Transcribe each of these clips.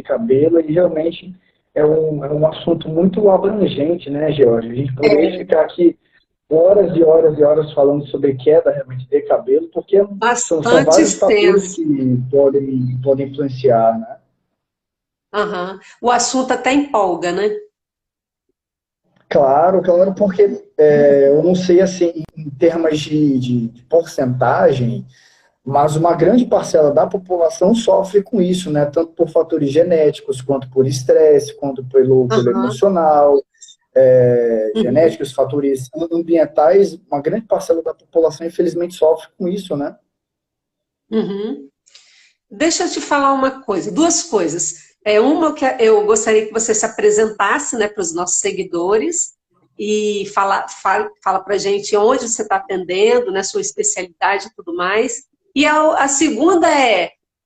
cabelo, e realmente é um assunto muito abrangente, né, George? A gente poderia ficar aqui horas e horas e horas falando sobre queda realmente de cabelo, porque são Bastante vários fatores extenso. que podem influenciar, né? Aham. O assunto até empolga, né? Claro, claro, porque eu não sei assim, em termos de porcentagem, mas uma grande parcela da população sofre com isso, né? Tanto por fatores genéticos, quanto por estresse, quanto pelo Aham. emocional, Uhum. genéticos, fatores ambientais. Uma grande parcela da população, infelizmente, sofre com isso, né? Uhum. Deixa eu te falar uma coisa, duas coisas. Uma que eu gostaria que você se apresentasse, né, para os nossos seguidores e fala para a gente onde você está atendendo, né, sua especialidade e tudo mais. E a segunda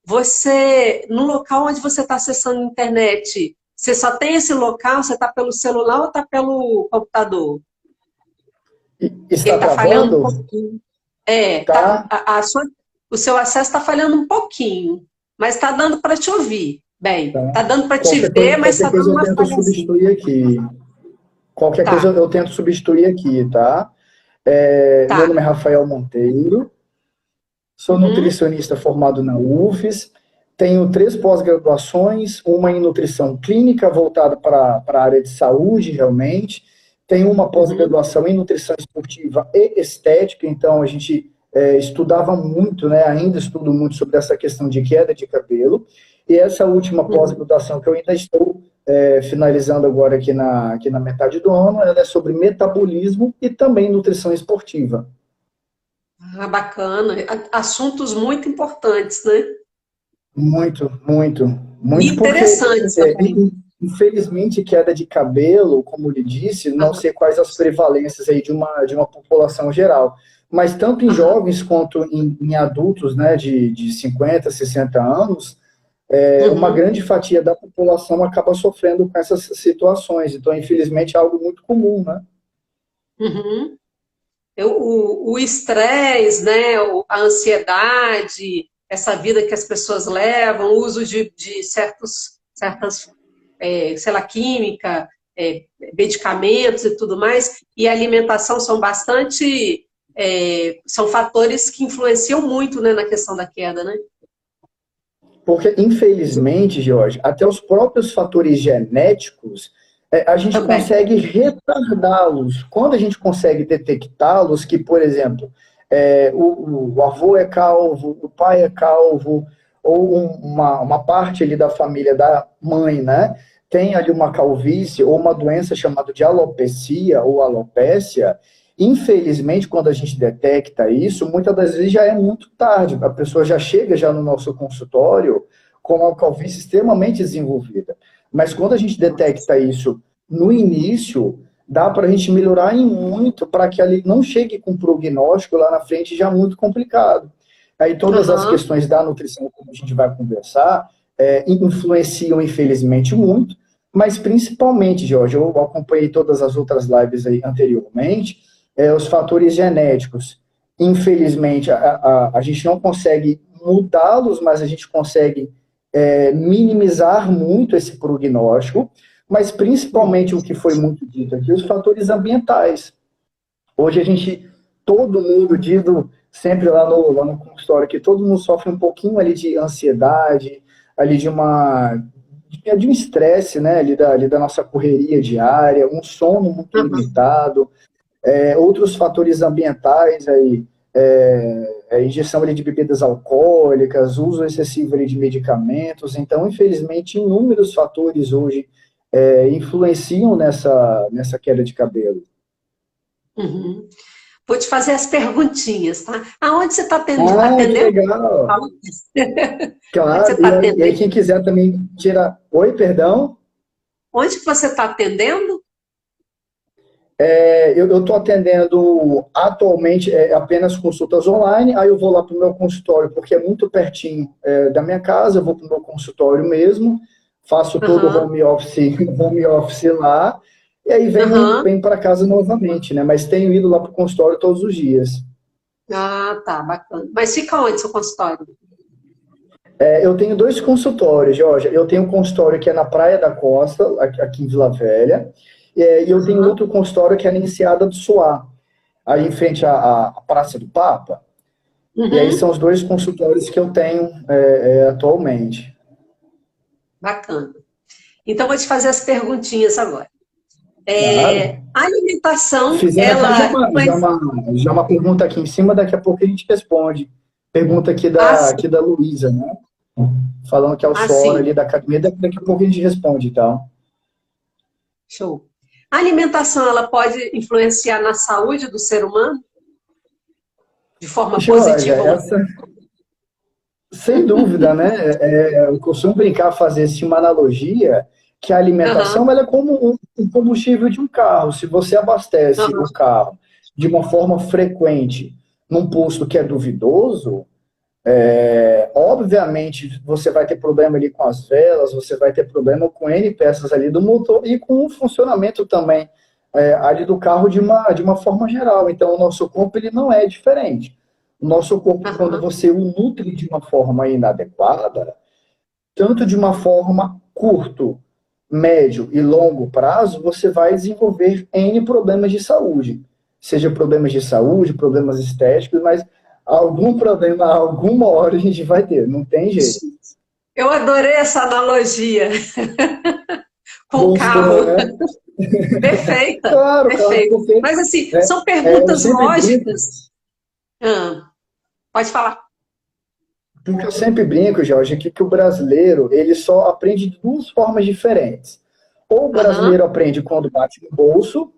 você, no local onde você está acessando a internet, você só tem esse local, você está pelo celular ou está pelo computador? Porque Está está falhando um travando? pouquinho. Tá? O seu acesso está falhando um pouquinho, mas está dando para te ouvir. Bem, Tá. está dando para te ver, mas Qualquer está coisa dando eu uma tento falhazinha. substituir aqui. Qualquer coisa Tá, eu tento substituir aqui, tá? Meu tá. nome é Rafael Monteiro, sou Uhum, nutricionista formado na UFES, tenho 3 pós-graduações, uma em nutrição clínica voltada para a área de saúde, realmente, tenho uma uhum, pós-graduação em nutrição esportiva e estética, então a gente estudava muito, né, ainda estudo muito sobre essa questão de queda de cabelo, e essa última uhum. pós-graduação que eu ainda estou finalizando agora aqui na metade do ano, ela é sobre metabolismo e também nutrição esportiva. Ah, bacana. Assuntos muito importantes, né? Muito, muito, E muito porque, interessantes também. infelizmente, queda de cabelo, como lhe disse, não Aham, sei quais as prevalências aí de uma população geral, mas tanto em aham, jovens quanto em adultos, né, de 50, 60 anos, uma uhum, grande fatia da população acaba sofrendo com essas situações. Então, infelizmente, é algo muito comum, né? uhum. O estresse, né, a ansiedade, essa vida que as pessoas levam, o uso de certas, sei lá, química, medicamentos e tudo mais, e a alimentação são são fatores que influenciam muito, né, na questão da queda, né? Porque, infelizmente, Jorge, até os próprios fatores genéticos, a gente Também. consegue retardá-los. Quando a gente consegue detectá-los, que, por exemplo, o avô é calvo, o pai é calvo, ou uma parte ali da família da mãe, né, tem ali uma calvície ou uma doença chamada de alopecia ou alopécia, infelizmente, quando a gente detecta isso, muitas das vezes já é muito tarde. A pessoa já chega já no nosso consultório com uma calvície extremamente desenvolvida. Mas quando a gente detecta isso no início, dá para a gente melhorar em muito para que ele não chegue com um prognóstico lá na frente já muito complicado. Aí todas as Aham. questões da nutrição, como a gente vai conversar, influenciam, infelizmente, muito, mas principalmente, Jorge, eu acompanhei todas as outras lives aí anteriormente, os fatores genéticos. Infelizmente, a gente não consegue mudá-los, mas a gente consegue minimizar muito esse prognóstico, mas principalmente o que foi muito dito aqui, os fatores ambientais. Hoje a gente, todo mundo, digo sempre lá no consultório, que todo mundo sofre um pouquinho ali de ansiedade, ali de um estresse, né, ali da nossa correria diária, um sono muito Aham. limitado, outros fatores ambientais aí, injeção ali de bebidas alcoólicas, uso excessivo ali de medicamentos. Então, infelizmente, inúmeros fatores hoje influenciam nessa queda de cabelo. Uhum. Vou te fazer as perguntinhas, tá? Aonde você está Ah, que atendendo? legal! Fala. Onde você Claro, está e aí atendendo? quem quiser também tirar. Oi, perdão? Onde que você está atendendo? Eu estou atendendo atualmente apenas consultas online, aí eu vou lá para o meu consultório, porque é muito pertinho da minha casa, eu vou para o meu consultório mesmo, faço todo o Aham, home office lá, e aí aham. venho para casa novamente, né? Mas tenho ido lá para o consultório todos os dias. Ah, tá, bacana. Mas fica onde seu consultório? Eu tenho dois consultórios, Jorge. Eu tenho um consultório que é na Praia da Costa, aqui em Vila Velha, e eu tenho outro consultório que é na Enseada do Suá, aí em frente à Praça do Papa. E aí Uhum. são os dois consultórios que eu tenho atualmente. Bacana. Então, vou te fazer as perguntinhas agora. Claro. A alimentação, Fizeram até já ela... uma, já uma, já uma pergunta aqui em cima, daqui a pouco a gente responde. Pergunta Ah, aqui da Luísa, né? Falando que é o suor sim. ali da academia, daqui a pouco a gente responde, então. Show. A alimentação, ela pode influenciar na saúde do ser humano? De forma Georgia, positiva ou essa, sem dúvida, né? Eu costumo brincar, fazer assim, uma analogia, que a não? alimentação ela é como um combustível de um carro. Se você abastece o Aham, carro de uma forma frequente num posto que é duvidoso, obviamente você vai ter problema ali com as velas, você vai ter problema com N peças ali do motor e com o funcionamento também ali do carro de uma forma geral. Então, o nosso corpo ele não é diferente. O nosso corpo, quando aham, você o nutre de uma forma inadequada, tanto de uma forma curto, médio e longo prazo, você vai desenvolver N problemas de saúde. Seja problemas de saúde, problemas estéticos, mas algum problema, alguma hora a gente vai ter, não tem jeito. eu adorei essa analogia com o Gostou, carro. né? Perfeita, Claro, claro, perfeita. porque Mas assim, né, são eu perguntas sempre brinco, lógicas. Pode falar. porque eu sempre brinco, Jorge, que o brasileiro ele só aprende de duas formas diferentes. Ou o Aham, brasileiro aprende quando bate no bolso.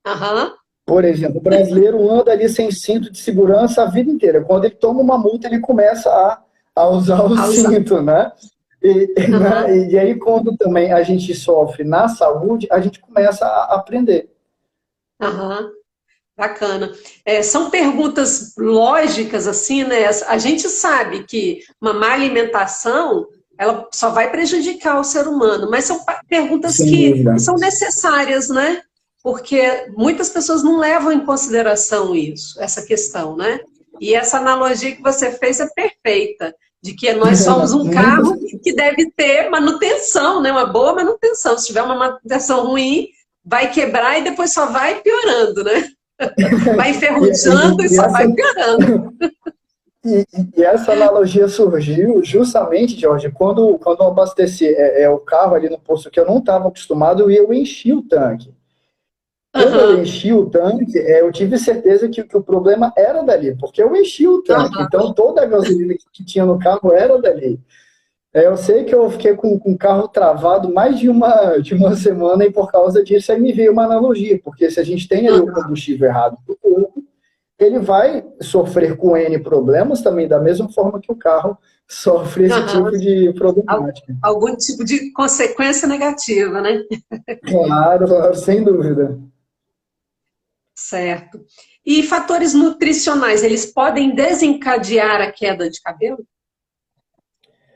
aham. Por exemplo, o brasileiro anda ali sem cinto de segurança a vida inteira. Quando ele toma uma multa, ele começa a usar o A usar. cinto, né? Aham, E aí, quando também a gente sofre na saúde, a gente começa a aprender. aham. Bacana. São perguntas lógicas, assim, né? A gente sabe que uma má alimentação, ela só vai prejudicar o ser humano, mas são perguntas Sem que dúvida. são necessárias, né? Porque muitas pessoas não levam em consideração isso, essa questão, né? E essa analogia que você fez é perfeita, de que nós somos um Muitas, carro que deve ter manutenção, né? Uma boa manutenção. Se tiver uma manutenção ruim, vai quebrar e depois só vai piorando, né? Vai e, enferrujando e e só essa, vai piorando. e, e essa analogia surgiu justamente, Jorge, quando eu abasteci o carro ali no posto que eu não estava acostumado e eu enchi o tanque. Quando eu Aham, enchi o tanque, eu tive certeza que o problema era dali, porque eu enchi o tanque. aham. Então, toda a gasolina que tinha no carro era dali. Eu sei que eu fiquei com o carro travado mais de uma semana e por causa disso aí me veio uma analogia, porque se a gente tem ali o combustível errado do corpo, ele vai sofrer com N problemas também, da mesma forma que o carro sofre esse Aham. tipo de Al- problemática. Algum tipo de consequência negativa, né? Claro, claro, sem dúvida. Certo. E fatores nutricionais, eles podem desencadear a queda de cabelo?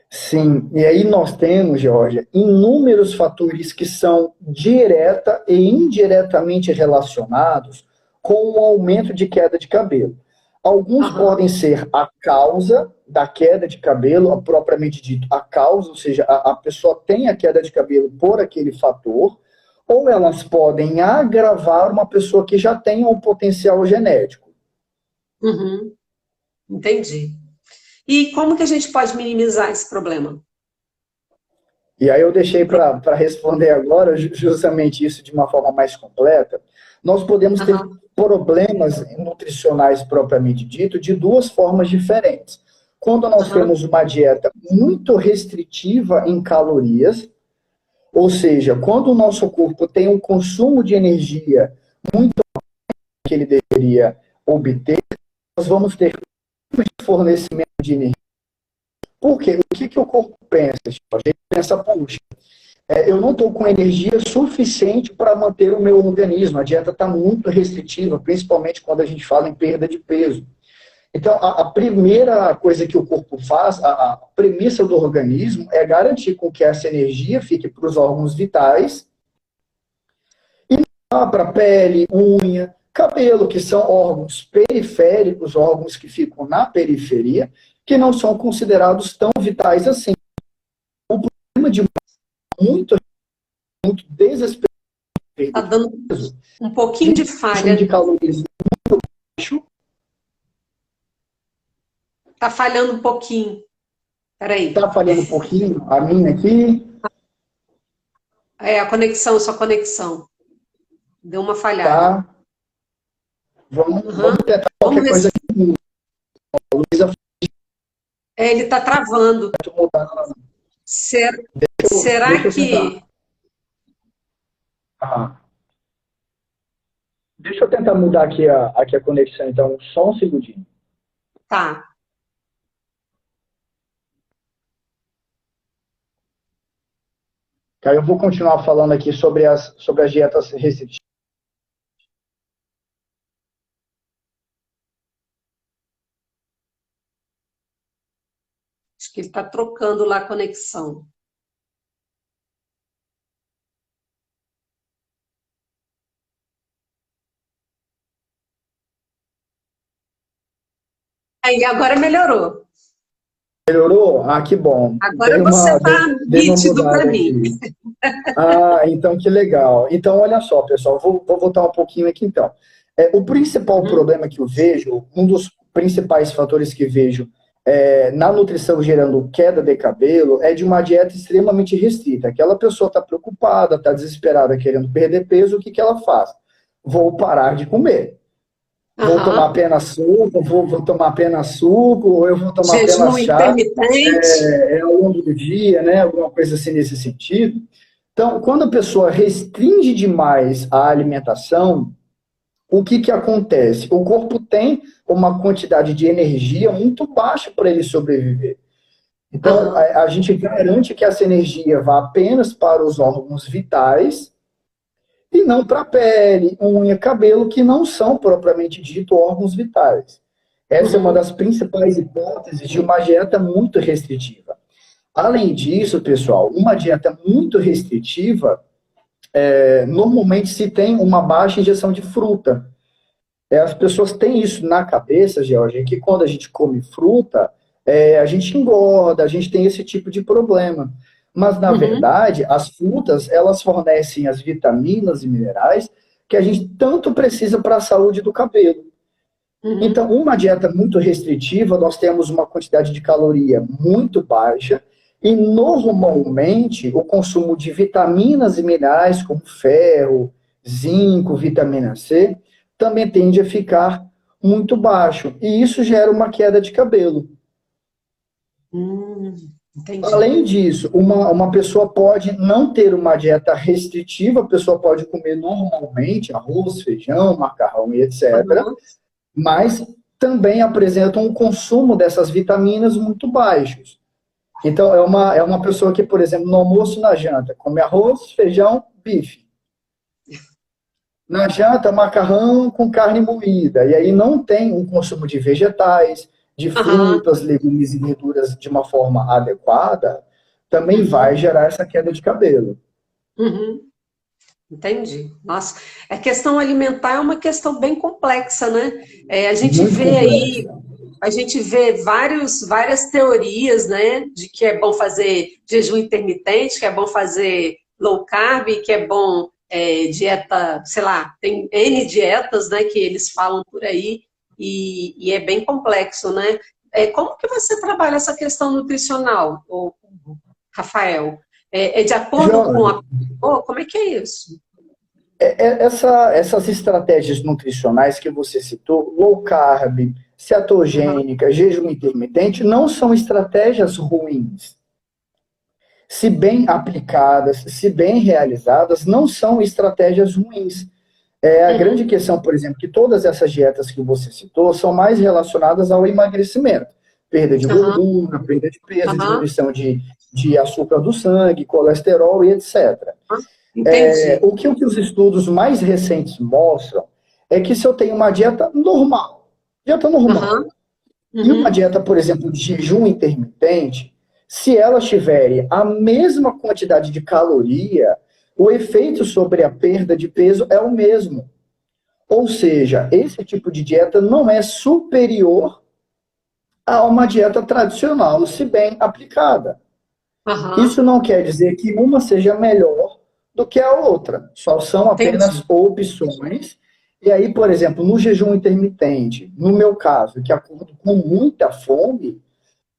Sim, e aí nós temos, Georgia, inúmeros fatores que são direta e indiretamente relacionados com o aumento de queda de cabelo. Alguns Aham, podem ser a causa da queda de cabelo, propriamente dito, a causa, ou seja, a pessoa tem a queda de cabelo por aquele fator, ou elas podem agravar uma pessoa que já tem um potencial genético. uhum, entendi. E como que a gente pode minimizar esse problema? E aí eu deixei para responder agora justamente isso de uma forma mais completa. Nós podemos ter Aham, problemas nutricionais propriamente dito de duas formas diferentes. Quando nós aham, temos uma dieta muito restritiva em calorias, ou seja, quando o nosso corpo tem um consumo de energia que ele deveria obter, nós vamos ter fornecimento de energia. Por quê? O que o corpo pensa? A gente pensa, puxa, eu não estou com energia suficiente para manter o meu organismo. A dieta está muito restritiva, principalmente quando a gente fala em perda de peso. Então, a primeira coisa que o corpo faz, a premissa do organismo, é garantir com que essa energia fique para os órgãos vitais e não para pele, cabelo, que são órgãos periféricos, órgãos que ficam na periferia, que não são considerados tão vitais assim. O problema de muito desesperado, Está dando um pouquinho de falha. De calorias muito baixo. Está falhando um pouquinho. Peraí. Está falhando um pouquinho a minha aqui. É, a conexão, sua conexão. Deu uma falhada. Tá. Vamos tentar qualquer coisa aqui. Luísa, ele está travando. Será que... Deixa eu tentar mudar aqui a conexão, então, só um segundinho. Tá. Aí eu vou continuar falando aqui sobre as dietas restritivas. Acho que ele está trocando lá a conexão. Aí, agora melhorou. Melhorou? Ah, que bom. Agora você está nítido para mim. Ah, então que legal. Então, olha só, pessoal, vou voltar um pouquinho aqui, então. O principal problema que eu vejo, um dos principais fatores que vejo na nutrição gerando queda de cabelo, é de uma dieta extremamente restrita. Aquela pessoa está preocupada, está desesperada, querendo perder peso, o que ela faz? Vou parar de comer. Vou tomar apenas suco, vou tomar apenas suco, ou eu vou tomar apenas chá ao longo do dia, né? Alguma coisa assim nesse sentido. Então, quando a pessoa restringe demais a alimentação, o que acontece? O corpo tem uma quantidade de energia muito baixa para ele sobreviver. Então, a gente garante que essa energia vá apenas para os órgãos vitais e não para a pele, unha, cabelo, que não são propriamente dito órgãos vitais. Essa é uma das principais hipóteses de uma dieta muito restritiva. Além disso, pessoal, uma dieta muito restritiva, normalmente se tem uma baixa ingestão de fruta. As pessoas têm isso na cabeça, Georgia, que quando a gente come fruta, a gente engorda, a gente tem esse tipo de problema. Mas, na verdade, as frutas, elas fornecem as vitaminas e minerais que a gente tanto precisa para a saúde do cabelo. Então, uma dieta muito restritiva, nós temos uma quantidade de caloria muito baixa e, normalmente, o consumo de vitaminas e minerais, como ferro, zinco, vitamina C, também tende a ficar muito baixo. E isso gera uma queda de cabelo. Entendi. Além disso, uma pessoa pode não ter uma dieta restritiva, a pessoa pode comer normalmente arroz, feijão, macarrão e etc., mas também apresenta um consumo dessas vitaminas muito baixos. Então, é uma pessoa que, por exemplo, no almoço e na janta, come arroz, feijão, bife. Na janta, macarrão com carne moída. E aí não tem um consumo de vegetais, de frutas, legumes e verduras de uma forma adequada, também vai gerar essa queda de cabelo. Entendi. Nossa, a questão alimentar é uma questão bem complexa, né? A gente Muito vê complexa. aí, a gente vê várias teorias, né? De que é bom fazer jejum intermitente, que é bom fazer low carb, que é bom dieta, sei lá, tem N dietas, né? Que eles falam por aí. E é bem complexo, né? Como que você trabalha essa questão nutricional, Rafael? É de acordo com a... como é que é isso? Essas estratégias nutricionais que você citou, low carb, cetogênica, jejum intermitente, não são estratégias ruins. Se bem aplicadas, se bem realizadas, não são estratégias ruins. A grande questão, por exemplo, que todas essas dietas que você citou são mais relacionadas ao emagrecimento. Perda de gordura, perda de peso, diminuição de açúcar do sangue, colesterol e etc. O que os estudos mais recentes mostram é que se eu tenho uma dieta normal, e uma dieta, por exemplo, de jejum intermitente, se elas tiverem a mesma quantidade de caloria, o efeito sobre a perda de peso é o mesmo. Ou seja, esse tipo de dieta não é superior a uma dieta tradicional, se bem aplicada. Aham, Isso não quer dizer que uma seja melhor do que a outra, só são apenas entendi. opções. E aí, por exemplo, no jejum intermitente, no meu caso, que acordo com muita fome,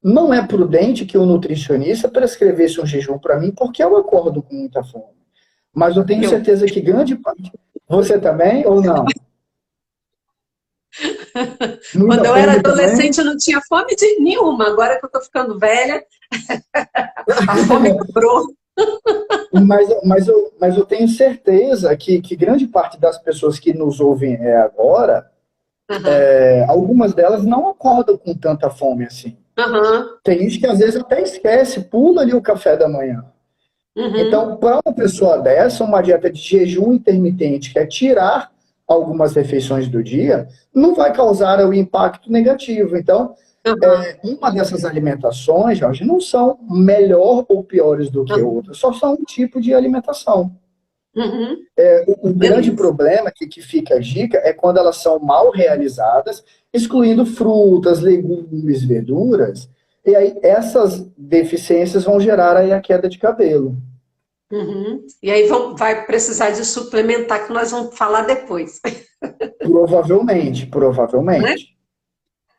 não é prudente que o nutricionista prescrevesse um jejum para mim, porque eu acordo com muita fome. Mas eu tenho Eu. certeza que grande parte. Você também ou não? Quando Muita eu era fome também? adolescente, eu não tinha fome de nenhuma. Agora que eu estou ficando velha, a fome dobrou. Mas eu tenho certeza que grande parte das pessoas que nos ouvem agora, Aham, algumas delas não acordam com tanta fome assim. aham, Tem gente que às vezes até esquece, pula ali o café da manhã. uhum, Então, para uma pessoa dessa, uma dieta de jejum intermitente, que é tirar algumas refeições do dia, não vai causar o impacto negativo. Então, aham, uma dessas alimentações, Jorge, não são melhor ou piores do que aham, outras, só são um tipo de alimentação. uhum. O grande Beleza. problema que fica a dica é quando elas são mal realizadas, excluindo frutas, legumes, verduras, e aí essas deficiências vão gerar aí a queda de cabelo. Uhum. E aí vai precisar de suplementar, que nós vamos falar depois, Provavelmente, né? provavelmente.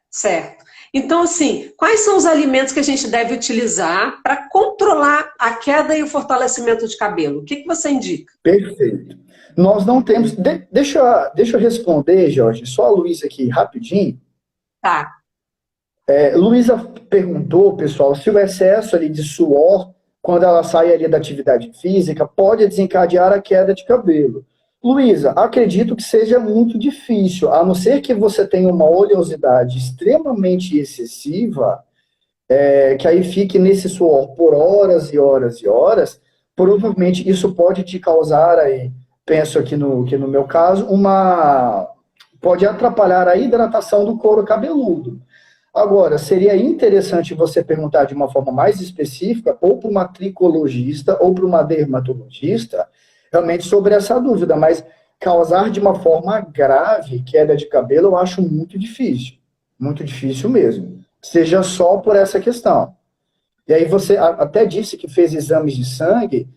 Certo. Então, assim, quais são os alimentos que a gente deve utilizar para controlar a queda e o fortalecimento de cabelo? O que que você indica? Perfeito. Nós não temos. Deixa eu responder, Jorge, só a Luísa aqui, rapidinho. Tá. Luísa perguntou, pessoal, se o excesso ali de suor, quando ela sai ali da atividade física, pode desencadear a queda de cabelo. Luísa, acredito que seja muito difícil, a não ser que você tenha uma oleosidade extremamente excessiva, que aí fique nesse suor por horas e horas e horas, provavelmente isso pode te causar aí, penso aqui no meu caso, pode atrapalhar a hidratação do couro cabeludo. Agora, seria interessante você perguntar de uma forma mais específica, ou para uma tricologista, ou para uma dermatologista, realmente sobre essa dúvida, mas causar de uma forma grave queda de cabelo, eu acho muito difícil mesmo. Seja só por essa questão. E aí você até disse que fez exames de sangue,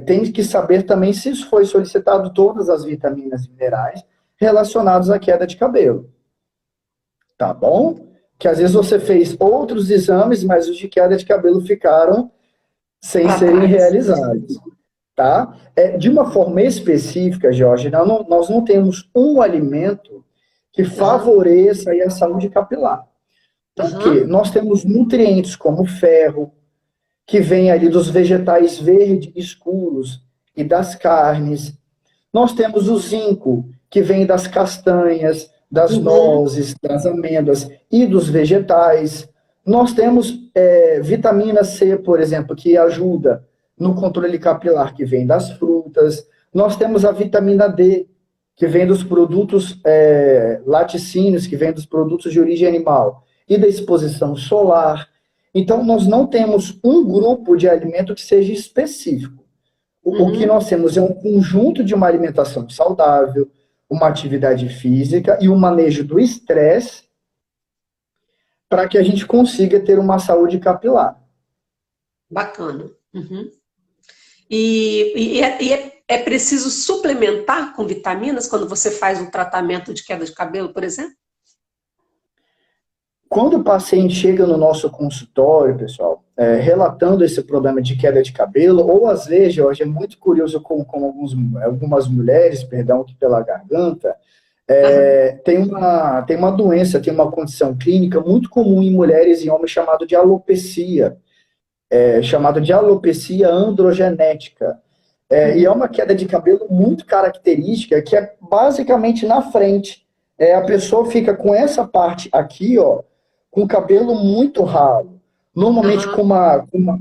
tem que saber também se foi solicitado todas as vitaminas e minerais relacionados à queda de cabelo. Tá bom? Que às vezes você fez outros exames, mas os de queda de cabelo ficaram sem Para serem trás. realizados, tá? De uma forma específica, Jorge, nós não temos um alimento que Aham, favoreça aí a saúde capilar. Por quê? aham, Nós temos nutrientes como ferro, que vem ali dos vegetais verdes escuros e das carnes. Nós temos o zinco, que vem das castanhas, das uhum, nozes, das amêndoas e dos vegetais. Nós temos vitamina C, por exemplo, que ajuda no controle capilar, que vem das frutas. Nós temos a vitamina D, que vem dos produtos laticínios, que vem dos produtos de origem animal e da exposição solar. Então, nós não temos um grupo de alimento que seja específico. O que uhum. nós temos é um conjunto de uma alimentação saudável, uma atividade física e o manejo do estresse para que a gente consiga ter uma saúde capilar. Bacana. Uhum. É preciso suplementar com vitaminas quando você faz um tratamento de queda de cabelo, por exemplo? Quando o paciente chega no nosso consultório, pessoal, relatando esse problema de queda de cabelo, ou às vezes, Jorge, é muito curioso como algumas mulheres, perdão, que pela garganta, Aham, tem uma doença, tem uma condição clínica muito comum em mulheres e homens chamado de alopecia, chamado de alopecia androgenética. E é uhum, uma queda de cabelo muito característica, que é basicamente na frente. A pessoa fica com essa parte aqui, ó, com o cabelo muito ralo. Normalmente, aham, com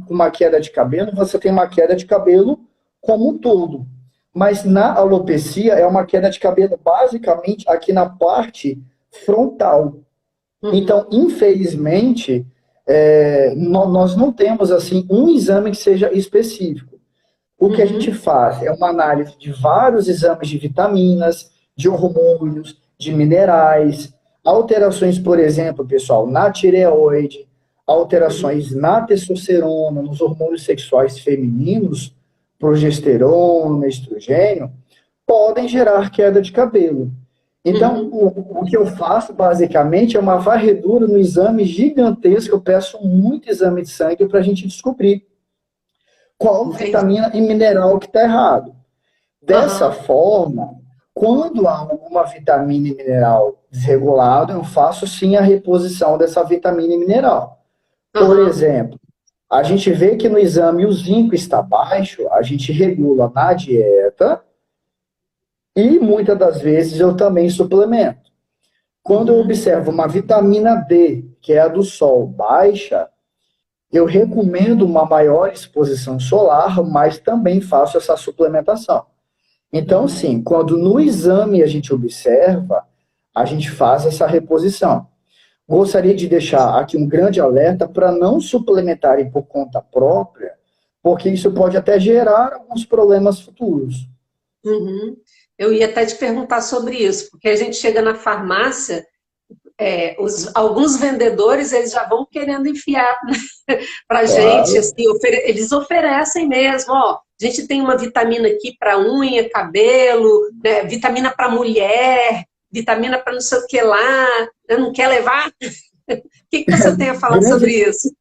uma queda de cabelo, você tem uma queda de cabelo como um todo. Mas na alopecia, é uma queda de cabelo basicamente aqui na parte frontal. uhum, Então, infelizmente, nós não temos assim um exame que seja específico. O que a gente uhum, faz é uma análise de vários exames de vitaminas, de hormônios, de minerais, alterações, por exemplo, pessoal, na tireoide, alterações na testosterona, nos hormônios sexuais femininos, progesterona, estrogênio, podem gerar queda de cabelo. Então, o que eu faço, basicamente, é uma varredura no exame gigantesco. Eu peço muito exame de sangue para a gente descobrir qual vitamina e mineral que está errado. Dessa forma, quando há alguma vitamina e mineral desregulado, eu faço sim a reposição dessa vitamina e mineral. Por exemplo, a gente vê que no exame o zinco está baixo, a gente regula na dieta e muitas das vezes eu também suplemento. Quando eu observo uma vitamina D, que é a do sol, baixa, eu recomendo uma maior exposição solar, mas também faço essa suplementação. Então, sim, quando no exame a gente observa, a gente faz essa reposição. Gostaria de deixar aqui um grande alerta para não suplementarem por conta própria, porque isso pode até gerar alguns problemas futuros. Eu ia até te perguntar sobre isso, porque a gente chega na farmácia, alguns vendedores eles já vão querendo enfiar para a gente, assim, eles oferecem mesmo, ó, a gente tem uma vitamina aqui para unha, cabelo, né, vitamina para mulher, vitamina para não sei o que lá, não quer levar? O que você tem a falar sobre isso?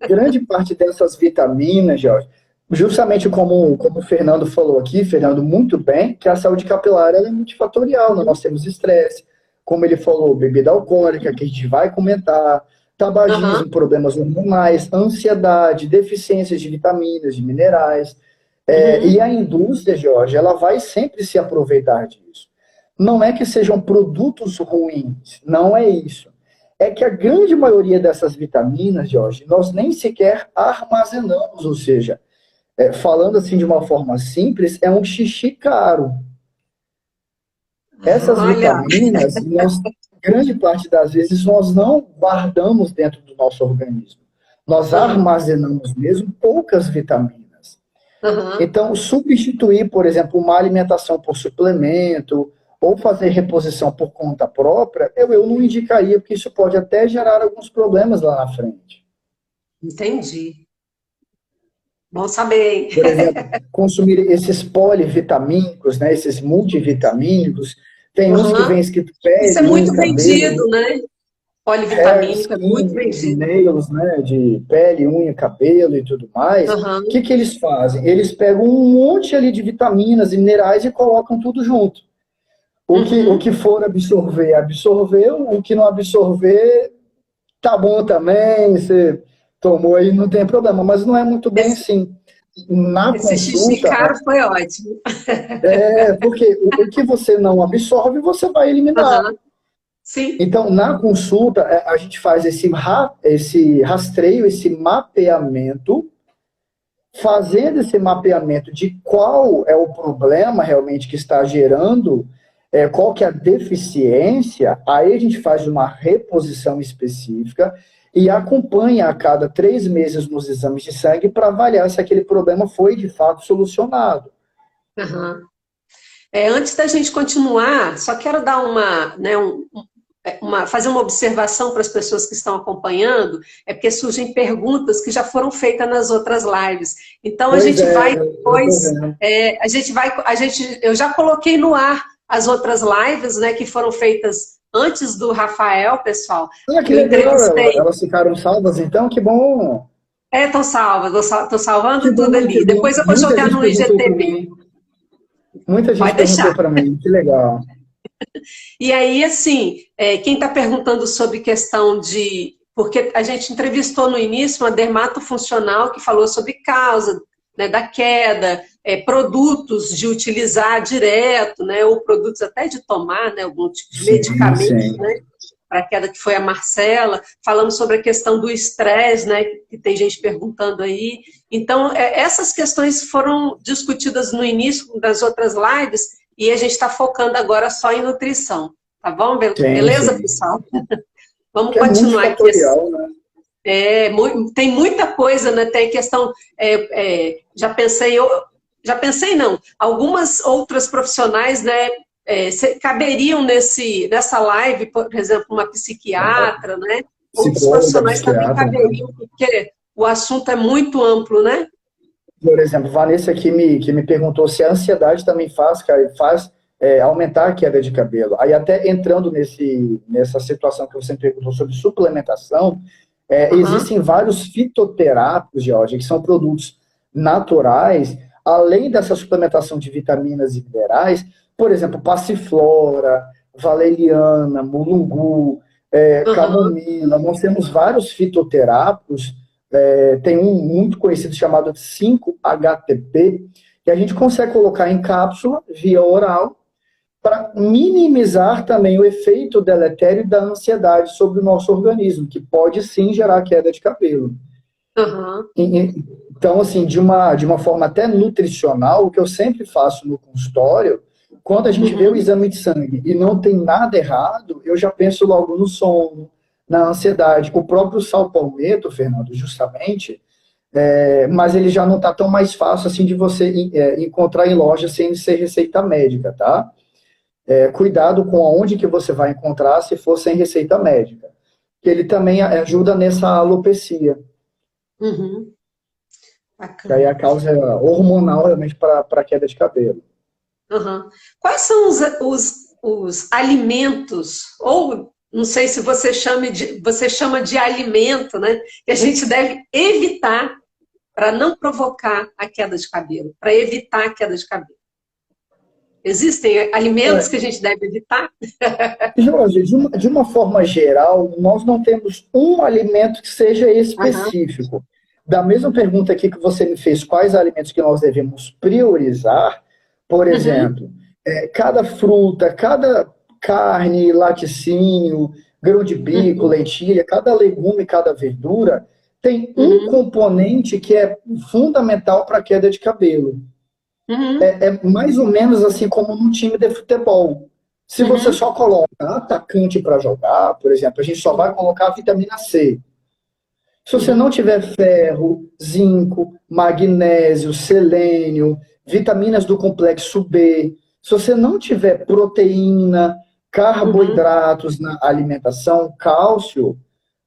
Grande parte dessas vitaminas, Jorge, justamente como o Fernando falou aqui, Fernando, muito bem, que a saúde capilar ela é multifatorial, né? Nós temos estresse, como ele falou, bebida alcoólica, que a gente vai comentar, tabagismo, problemas hormonais, ansiedade, deficiências de vitaminas, de minerais. E a indústria, Jorge, ela vai sempre se aproveitar disso. Não é que sejam produtos ruins, não é isso. É que a grande maioria dessas vitaminas, Jorge, nós nem sequer armazenamos, ou seja, falando assim de uma forma simples, é um xixi caro. Essas vitaminas, grande parte das vezes, nós não guardamos dentro do nosso organismo. Nós armazenamos mesmo poucas vitaminas. Então, substituir, por exemplo, uma alimentação por suplemento ou fazer reposição por conta própria, eu não indicaria, porque isso pode até gerar alguns problemas lá na frente. Entendi. Bom saber, hein? Por exemplo, consumir esses polivitamínicos, né, esses multivitamínicos, tem uns que vem escrito pele, isso é muito cabelo, vendido, né? Polivitamínico é muito vendido. Nails, né, de pele, unha, cabelo e tudo mais. O que eles fazem? Eles pegam um monte ali de vitaminas e minerais e colocam tudo junto. O que for absorver, absorveu. O que não absorver, tá bom também. Você tomou aí, não tem problema. Mas não é muito bem assim. Esse xixi caro foi ótimo. Porque o que você não absorve, você vai eliminar. Sim. Então, na consulta, a gente faz esse rastreio, esse mapeamento, fazendo esse mapeamento de qual é o problema realmente que está gerando, qual que é a deficiência, aí a gente faz uma reposição específica e acompanha a cada 3 meses nos exames de sangue para avaliar se aquele problema foi, de fato, solucionado. Antes da gente continuar, só quero dar fazer uma observação para as pessoas que estão acompanhando, porque surgem perguntas que já foram feitas nas outras lives. Então a gente vai depois, eu já coloquei no ar as outras lives, né, que foram feitas antes do Rafael, pessoal. Que legal, elas ficaram salvas então, que bom. Estão salvas, estou salvando tudo ali. Depois eu vou jogar no IGTV. Muita gente perguntou para mim, que legal. E aí, assim, quem está perguntando sobre questão de... Porque a gente entrevistou no início uma dermatofuncional que falou sobre causa, né, da queda, produtos de utilizar direto, né, ou produtos até de tomar, né, algum tipo de medicamento, né, para a queda, que foi a Marcela. Falamos sobre a questão do estresse, né, que tem gente perguntando aí. Então, essas questões foram discutidas no início das outras lives, e a gente está focando agora só em nutrição, tá bom? Beleza, pessoal? Vamos continuar aqui. Né? Tem muita coisa, né? Tem questão, já pensei não, algumas outras profissionais, né, caberiam nessa live, por exemplo, uma psiquiatra, né? Outros Psicóloga, profissionais também psiquiatra, né? caberiam, porque o assunto é muito amplo, né? Por exemplo, Vanessa que me perguntou se a ansiedade também faz, cara, faz aumentar a queda de cabelo. Aí até entrando nessa situação que você me perguntou sobre suplementação, Aham, existem vários fitoterápicos, Georgia, que são produtos naturais, além dessa suplementação de vitaminas e minerais, por exemplo, passiflora, valeriana, mulungu, aham, camomila. Nós temos vários fitoterápicos, tem um muito conhecido chamado 5-HTP, que a gente consegue colocar em cápsula, via oral, para minimizar também o efeito deletério da ansiedade sobre o nosso organismo, que pode sim gerar queda de cabelo. aham, Então, assim, de uma forma até nutricional, o que eu sempre faço no consultório, quando a gente vê o uhum, exame de sangue e não tem nada errado, eu já penso logo no sono, na ansiedade. O próprio sal palmeto, Fernando, justamente, mas ele já não está tão mais fácil assim de você encontrar em loja sem ser receita médica, tá? Cuidado com aonde que você vai encontrar se for sem receita médica. Ele também ajuda nessa alopecia, uhum. que aí é Bacana. a causa hormonal realmente para queda de cabelo. Aham. Quais são os alimentos, ou não sei se você chama de alimento, né? Que a gente deve evitar para não provocar a queda de cabelo, para evitar a queda de cabelo. Existem alimentos que a gente deve evitar? Jorge, de uma forma geral, nós não temos um alimento que seja Aham, específico. Da mesma pergunta aqui que você me fez, quais alimentos que nós devemos priorizar, por uhum, exemplo, cada fruta, cada carne, laticínio, grão de bico, uhum, lentilha, cada legume, cada verdura, tem um uhum, componente que é fundamental para a queda de cabelo. uhum, É mais ou menos assim como num time de futebol. Se você uhum, só coloca atacante para jogar, por exemplo, a gente só vai uhum, colocar a vitamina C. Se você não uhum, tiver ferro, zinco, magnésio, selênio, vitaminas do complexo B, se você não tiver proteína, uhum, carboidratos na alimentação, cálcio,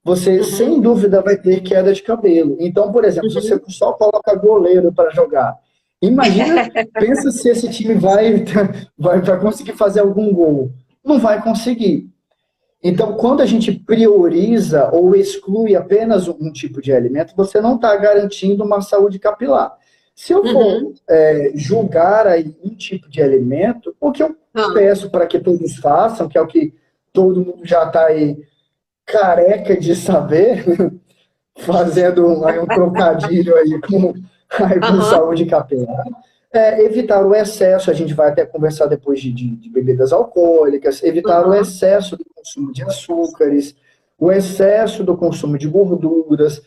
você sem uhum, dúvida vai ter queda de cabelo. Então, por exemplo, se você uhum. só coloca goleiro para jogar, imagina, pensa se esse time vai conseguir fazer algum gol. Não vai conseguir. Então, quando a gente prioriza ou exclui apenas um tipo de alimento, você não está garantindo uma saúde capilar. Se eu for Uhum. julgar aí um tipo de alimento, o que eu Ah, peço para que todos façam, que é o que todo mundo já está aí careca de saber, fazendo um trocadilho aí com aham, saúde capilar, evitar o excesso, a gente vai até conversar depois de bebidas alcoólicas, evitar o aham, excesso do consumo de açúcares, o excesso do consumo de gorduras,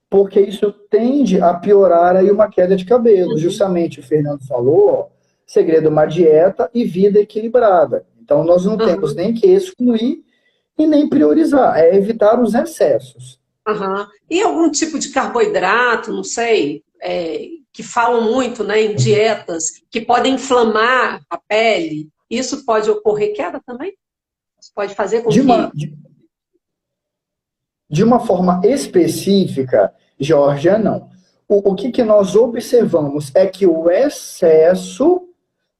porque isso tende a piorar aí uma queda de cabelo. uhum, Justamente o Fernando falou, ó, segredo é uma dieta e vida equilibrada. Então nós não temos aham, nem que excluir e nem priorizar, é evitar os excessos. aham. E algum tipo de carboidrato, não sei, que falam muito, né, em dietas, que podem inflamar a pele, isso pode ocorrer queda também? Isso pode fazer com De uma, que... de, De uma forma específica, Georgia, não. O que nós observamos é que o excesso,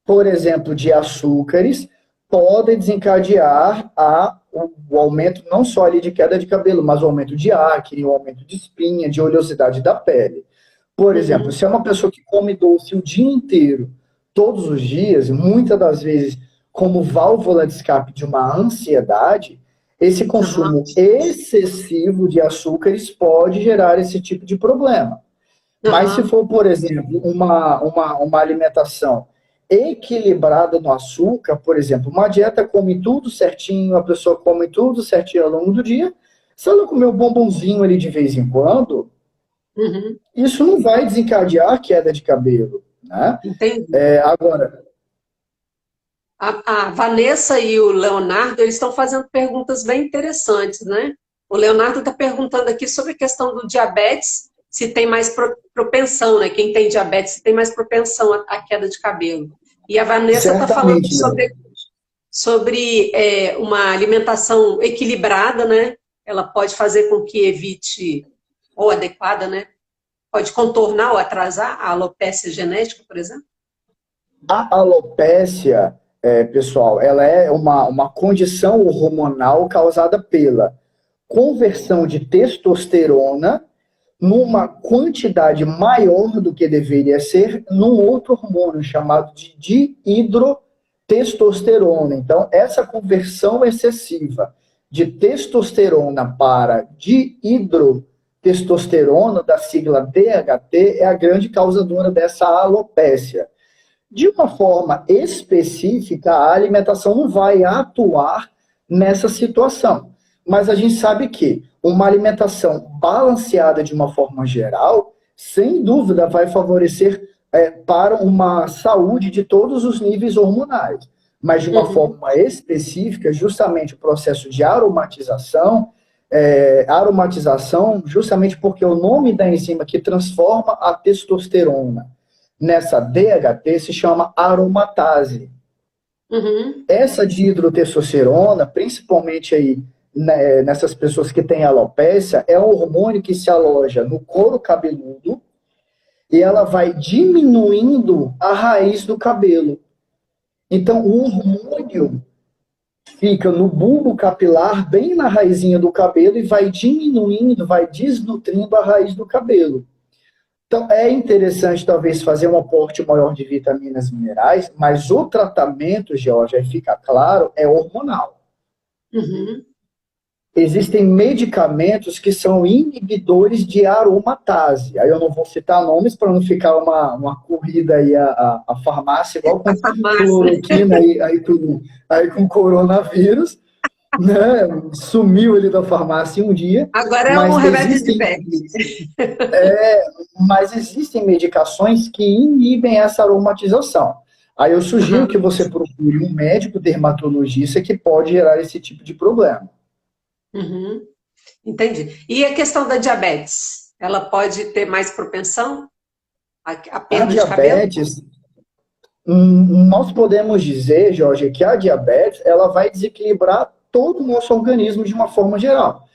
por exemplo, de açúcares, pode desencadear o aumento não só ali de queda de cabelo, mas o aumento de acne, o aumento de espinha, de oleosidade da pele. Por exemplo, Uhum, se é uma pessoa que come doce o dia inteiro, todos os dias, muitas das vezes como válvula de escape de uma ansiedade, esse aham, consumo excessivo de açúcares pode gerar esse tipo de problema. Mas se aham, for, por exemplo, uma alimentação equilibrada no açúcar, por exemplo, uma dieta come tudo certinho, a pessoa come tudo certinho ao longo do dia, se ela comer um bombonzinho ali de vez em quando, uhum, isso não vai desencadear queda de cabelo, né? entendi. Agora, A Vanessa e o Leonardo, eles estão fazendo perguntas bem interessantes, né? O Leonardo está perguntando aqui sobre a questão do diabetes, se tem mais propensão, né? Quem tem diabetes se tem mais propensão à queda de cabelo. E a Vanessa está falando certamente, sobre Léo. sobre uma alimentação equilibrada, né? Ela pode fazer com que evite, ou adequada, né? Pode contornar ou atrasar a alopecia genética, por exemplo? A alopécia, pessoal, ela é uma condição hormonal causada pela conversão de testosterona numa quantidade maior do que deveria ser num outro hormônio chamado de dihidrotestosterona. Então, essa conversão excessiva de testosterona para dihidrotestosterona, da sigla DHT, é a grande causadora dessa alopécia. De uma forma específica, a alimentação não vai atuar nessa situação. Mas a gente sabe que uma alimentação balanceada de uma forma geral, sem dúvida, vai favorecer para uma saúde de todos os níveis hormonais. Mas de uma forma específica, justamente o processo de aromatização, justamente porque o nome da enzima que transforma a testosterona nessa DHT se chama aromatase. Essa dihidrotestosterona, principalmente aí, né, nessas pessoas que têm alopecia, é um hormônio que se aloja no couro cabeludo e ela vai diminuindo a raiz do cabelo. Então, o hormônio fica no bulbo capilar, bem na raizinha do cabelo, e vai diminuindo, vai desnutrindo a raiz do cabelo. Então, é interessante, talvez, fazer um aporte maior de vitaminas e minerais, mas o tratamento, Georgia, aí fica claro, é hormonal. Existem medicamentos que são inibidores de aromatase. Aí eu não vou citar nomes para não ficar uma corrida aí a farmácia, igual com cloroquina aí com coronavírus, né? Sumiu ali da farmácia um dia. Agora é um remédio de pé. Mas existem medicações que inibem essa aromatização. Aí eu sugiro que você procure um médico dermatologista que pode gerar esse tipo de problema. Entendi. E a questão da diabetes? Ela pode ter mais propensão a perda de cabelo? Nós podemos dizer, Jorge, que a diabetes ela vai desequilibrar todo o nosso organismo de uma forma geral.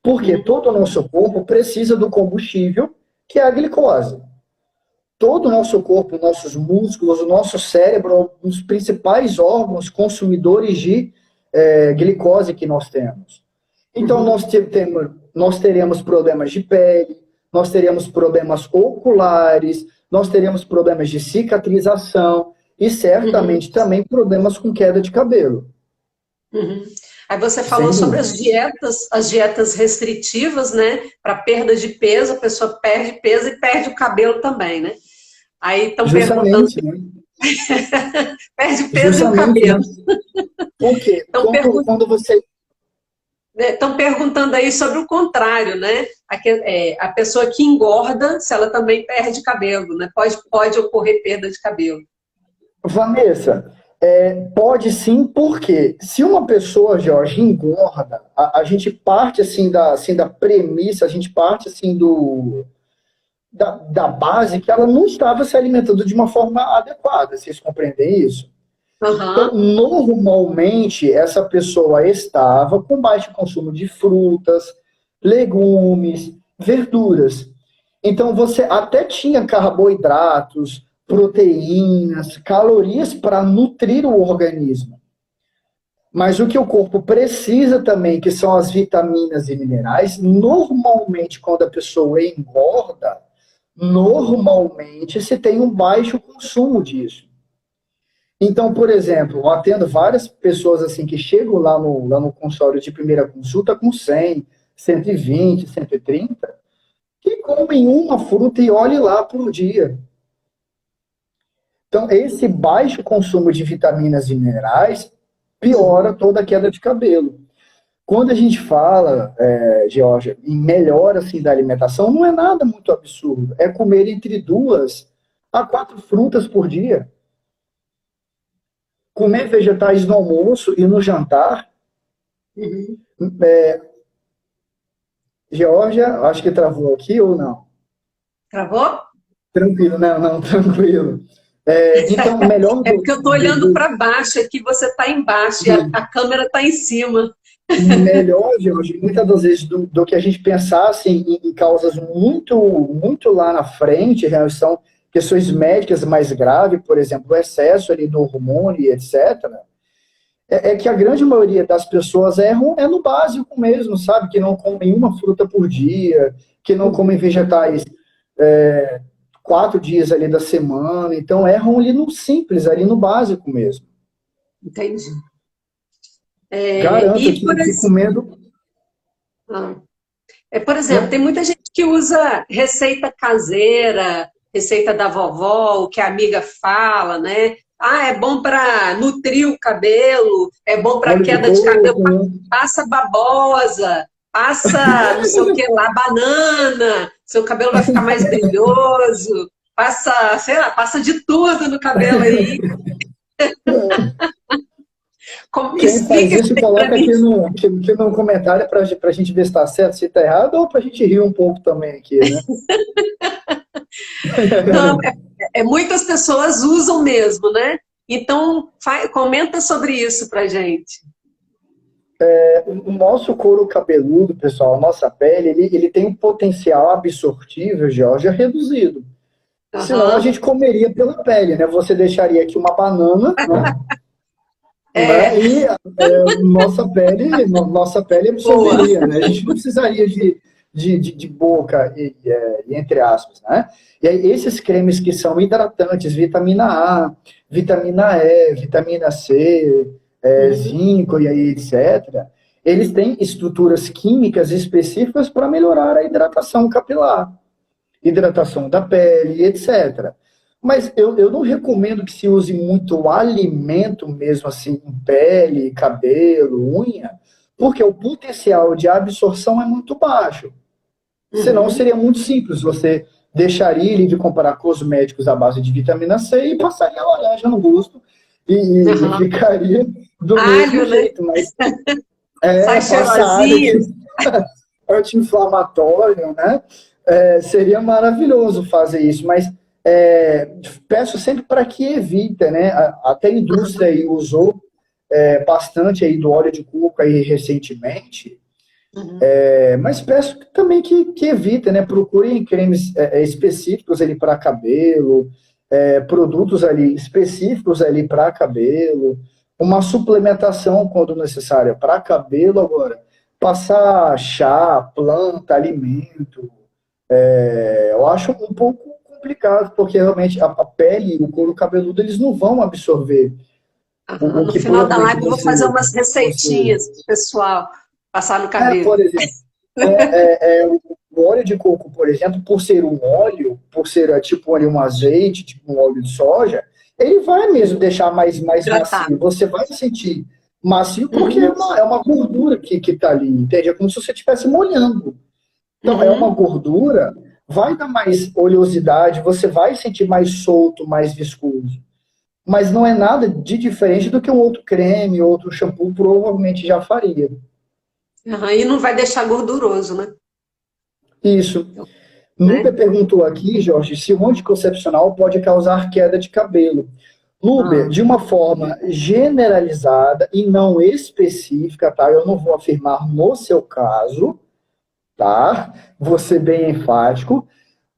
Porque todo o nosso corpo precisa do combustível, que é a glicose. Todo o nosso corpo, nossos músculos, o nosso cérebro, os principais órgãos consumidores de glicose que nós temos. Então, nós teremos problemas de pele, nós teremos problemas oculares, nós teremos problemas de cicatrização e, certamente, também problemas com queda de cabelo. Aí você falou sobre as dietas restritivas, né? Para perda de peso, a pessoa perde peso e perde o cabelo também, né? Aí estão perguntando... Né? Perde peso e o cabelo. Né? Por quê? Quando você... Estão perguntando aí sobre o contrário, né? A pessoa que engorda, se ela também perde cabelo, né? Pode ocorrer perda de cabelo. Vanessa, pode sim, porque se uma pessoa, Jorge, engorda, a gente parte assim da premissa, a gente parte assim da base que ela não estava se alimentando de uma forma adequada. Vocês compreendem isso? Então, normalmente, essa pessoa estava com baixo consumo de frutas, legumes, verduras. Então, você até tinha carboidratos, proteínas, calorias para nutrir o organismo. Mas o que o corpo precisa também, que são as vitaminas e minerais, normalmente, quando a pessoa engorda, normalmente se tem um baixo consumo disso. Então, por exemplo, eu atendo várias pessoas assim que chegam lá no consultório de primeira consulta com 100, 120, 130, que comem uma fruta e olhe lá por dia. Então, esse baixo consumo de vitaminas e minerais piora toda a queda de cabelo. Quando a gente fala, Georgia, em melhora assim, da alimentação, não é nada muito absurdo. É comer entre 2 a 4 frutas por dia. Comer vegetais no almoço e no jantar. Georgia, acho que travou aqui ou não? Travou? Tranquilo, não, tranquilo. Então, melhor... É porque eu estou olhando para baixo, aqui você está embaixo e a câmera está em cima. Melhor, Jorge, muitas das vezes do que a gente pensasse em causas muito, muito lá na frente, em relação a questões médicas mais graves, por exemplo, o excesso ali do hormônio, etc., é que a grande maioria das pessoas erram no básico mesmo, sabe? Que não comem uma fruta por dia, que não comem vegetais 4 dias ali da semana, então erram ali no simples, ali no básico mesmo. Entendi. Garanto E, que comendo... por exemplo, tem muita gente que usa receita caseira, receita da vovó, o que a amiga fala, né? É bom para nutrir o cabelo, é bom para queda de cabelo, passa babosa, passa não sei o que lá, banana, seu cabelo vai ficar mais brilhoso, passa, sei lá, passa de tudo no cabelo aí. Quem faz isso, coloca aqui no comentário para a gente ver se está certo, se está errado, ou para a gente rir um pouco também aqui, né? Não, muitas pessoas usam mesmo, né? Então, comenta sobre isso pra gente. O nosso couro cabeludo, pessoal, a nossa pele, ele tem um potencial absortivo, Jorge, reduzido. Senão a gente comeria pela pele, né? Você deixaria aqui uma banana, né? E nossa pele absorveria, né? A gente não precisaria de boca, entre aspas, né? E aí, esses cremes que são hidratantes, vitamina A, vitamina E, vitamina C, zinco e aí, etc., eles têm estruturas químicas específicas para melhorar a hidratação capilar, hidratação da pele, etc. Mas eu não recomendo que se use muito alimento mesmo assim, em pele, cabelo, unha, porque o potencial de absorção é muito baixo. Senão seria muito simples, você deixaria ele de comprar cosméticos à base de vitamina C e passaria laranja no rosto e ficaria do mesmo jeito. Mas, sai cheirosinho. Anti-inflamatório, né? Seria maravilhoso fazer isso, mas peço sempre para que evite, né? Até a indústria aí usou bastante aí do óleo de coco aí recentemente, mas peço também que evite, né? Procurem cremes específicos ali para cabelo, produtos ali específicos ali para cabelo, uma suplementação quando necessária para cabelo. Agora, passar chá, planta, alimento, eu acho um pouco complicado, porque realmente a pele e o couro cabeludo, eles não vão absorver. No final da live eu vou fazer umas receitinhas pro pessoal passar no cabelo. Por exemplo, o óleo de coco, por exemplo, por ser um óleo, por ser tipo ali, um azeite, tipo um óleo de soja, ele vai mesmo deixar mais macio. Você vai sentir macio porque é uma gordura que está ali, entende? É como se você estivesse molhando. Então, é uma gordura, vai dar mais oleosidade, você vai sentir mais solto, mais viscoso. Mas não é nada de diferente do que um outro creme, outro shampoo provavelmente já faria. E não vai deixar gorduroso, né? Isso. Luber perguntou aqui, Jorge, se o anticoncepcional pode causar queda de cabelo. Luber, de uma forma generalizada e não específica, tá? Eu não vou afirmar no seu caso, tá? Vou ser bem enfático.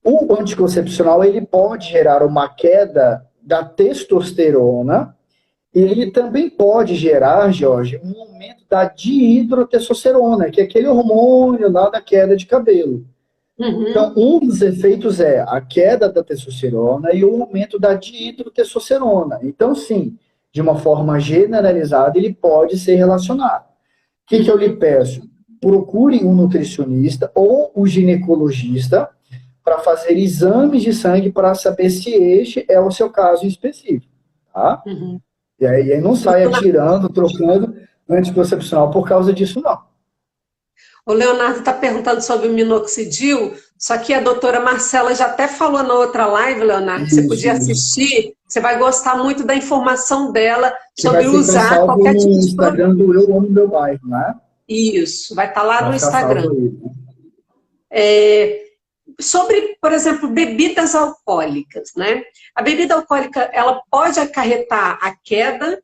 O anticoncepcional, ele pode gerar uma queda da testosterona e ele também pode gerar, Jorge, um aumento da dihidrotestosterona, que é aquele hormônio lá da queda de cabelo. Então, um dos efeitos é a queda da testosterona e o aumento da dihidrotestosterona. Então, sim, de uma forma generalizada, ele pode ser relacionado. O que eu lhe peço? Procure um nutricionista ou um ginecologista para fazer exames de sangue para saber se este é o seu caso específico, tá? E aí não saia tirando, trocando anticoncepcional por causa disso, não. O Leonardo está perguntando sobre o minoxidil, só que a doutora Marcela já até falou na outra live, Leonardo, você podia assistir, você vai gostar muito da informação dela sobre usar qualquer tipo de Instagram do Eu Amo Meu Bairro, né? Isso, vai estar lá no Instagram. Sobre, por exemplo, bebidas alcoólicas, né? A bebida alcoólica, ela pode acarretar a queda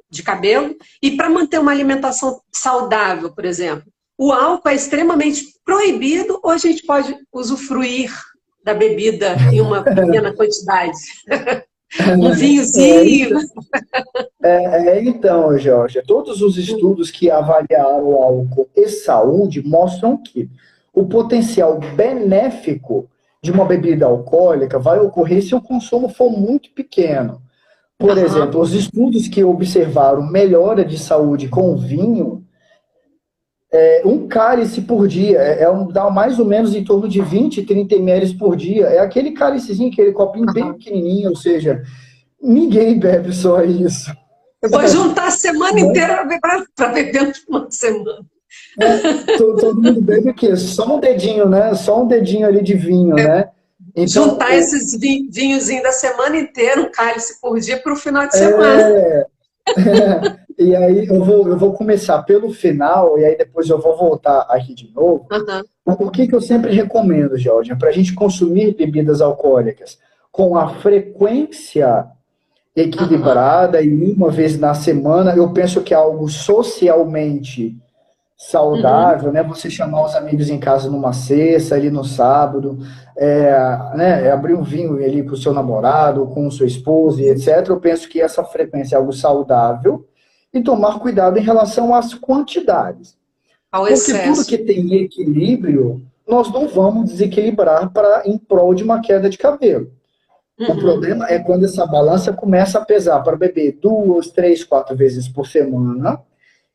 de cabelo, e para manter uma alimentação saudável, por exemplo, o álcool é extremamente proibido ou a gente pode usufruir da bebida em uma pequena quantidade? Um vinhozinho. Então, Georgia, todos os estudos que avaliaram o álcool e saúde mostram que o potencial benéfico de uma bebida alcoólica vai ocorrer se o consumo for muito pequeno. Por exemplo, os estudos que observaram melhora de saúde com vinho, um cálice por dia, dá mais ou menos em torno de 20, 30 ml por dia. É aquele cálicezinho, aquele copinho bem pequenininho, ou seja, ninguém bebe só isso. Eu vou juntar a semana inteira para beber uma semana. Todo mundo bebe o quê? Só um dedinho, né? Só um dedinho ali de vinho, né? Então, juntar esses vinhozinhos da semana inteira, um cálice por dia, para o final de semana. E aí eu vou começar pelo final, e aí depois eu vou voltar aqui de novo. O que eu sempre recomendo, Jorge, para a gente consumir bebidas alcoólicas com a frequência equilibrada e uma vez na semana, eu penso que é algo socialmente saudável, né? Você chamar os amigos em casa numa sexta, ali no sábado, né? Abrir um vinho ali com o seu namorado, com sua esposa e etc. Eu penso que essa frequência é algo saudável e tomar cuidado em relação às quantidades. Ao excesso. Porque tudo que tem equilíbrio, nós não vamos desequilibrar em prol de uma queda de cabelo. O problema é quando essa balança começa a pesar para beber 2, 3, 4 vezes por semana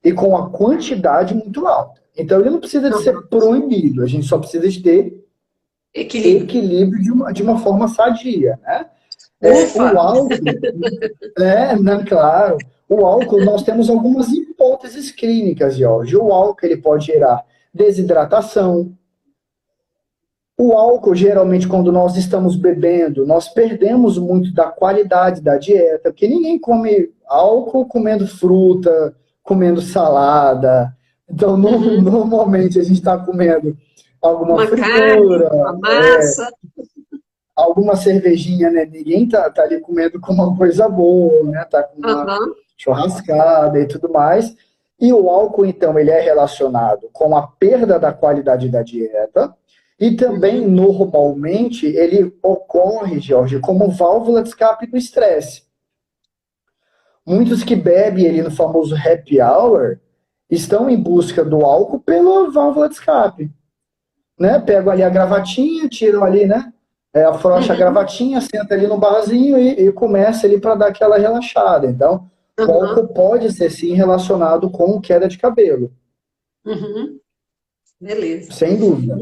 e com a quantidade muito alta. Então, ele não precisa de ser proibido, a gente só precisa de ter equilíbrio de uma forma sadia, né? O álcool, claro, o álcool, nós temos algumas hipóteses clínicas, Jorge. O álcool ele pode gerar desidratação. O álcool, geralmente, quando nós estamos bebendo, nós perdemos muito da qualidade da dieta, porque ninguém come álcool comendo fruta, comendo salada. Então, normalmente, a gente está comendo alguma fritura, uma massa, alguma cervejinha, né? Ninguém tá ali comendo com uma coisa boa, né? Tá com uma churrascada e tudo mais. E o álcool, então, ele é relacionado com a perda da qualidade da dieta. E também, normalmente, ele ocorre, Jorge, como válvula de escape do estresse. Muitos que bebem ali no famoso happy hour estão em busca do álcool pela válvula de escape. Né? Pegam ali a gravatinha, tiram ali, né? Afrouxa a gravatinha, senta ali no barzinho e começa ali para dar aquela relaxada. Então, o álcool pode ser, sim, relacionado com queda de cabelo. Beleza. Sem dúvida.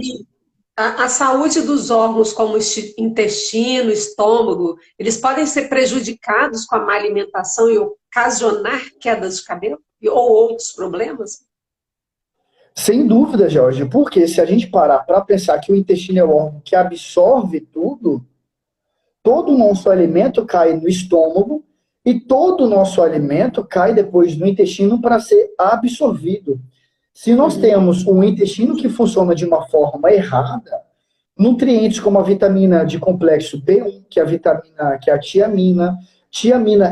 A saúde dos órgãos como intestino, estômago, eles podem ser prejudicados com a má alimentação e ocasionar quedas de cabelo ou outros problemas? Sem dúvida, Jorge, porque se a gente parar para pensar que o intestino é o órgão que absorve tudo, todo o nosso alimento cai no estômago e todo o nosso alimento cai depois no intestino para ser absorvido. Se nós temos um intestino que funciona de uma forma errada, nutrientes como a vitamina de complexo B1, que é a tiamina,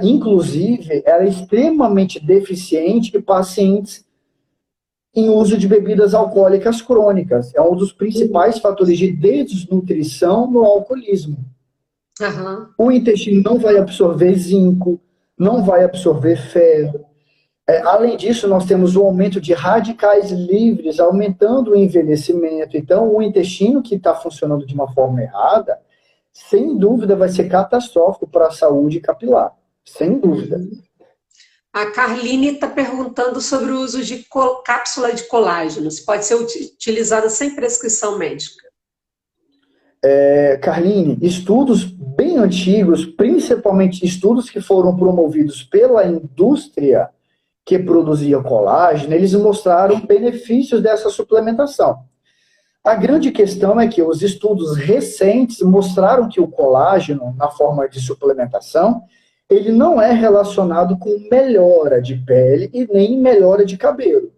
inclusive, ela é extremamente deficiente em pacientes em uso de bebidas alcoólicas crônicas. É um dos principais fatores de desnutrição no alcoolismo. O intestino não vai absorver zinco, não vai absorver ferro. Além disso, nós temos o aumento de radicais livres, aumentando o envelhecimento. Então, o intestino que está funcionando de uma forma errada, sem dúvida, vai ser catastrófico para a saúde capilar. Sem dúvida. A Carline está perguntando sobre o uso de cápsula de colágeno. Se pode ser utilizada sem prescrição médica. Carline, estudos bem antigos, principalmente estudos que foram promovidos pela indústria que produzia colágeno, eles mostraram benefícios dessa suplementação. A grande questão é que os estudos recentes mostraram que o colágeno, na forma de suplementação, ele não é relacionado com melhora de pele e nem melhora de cabelo.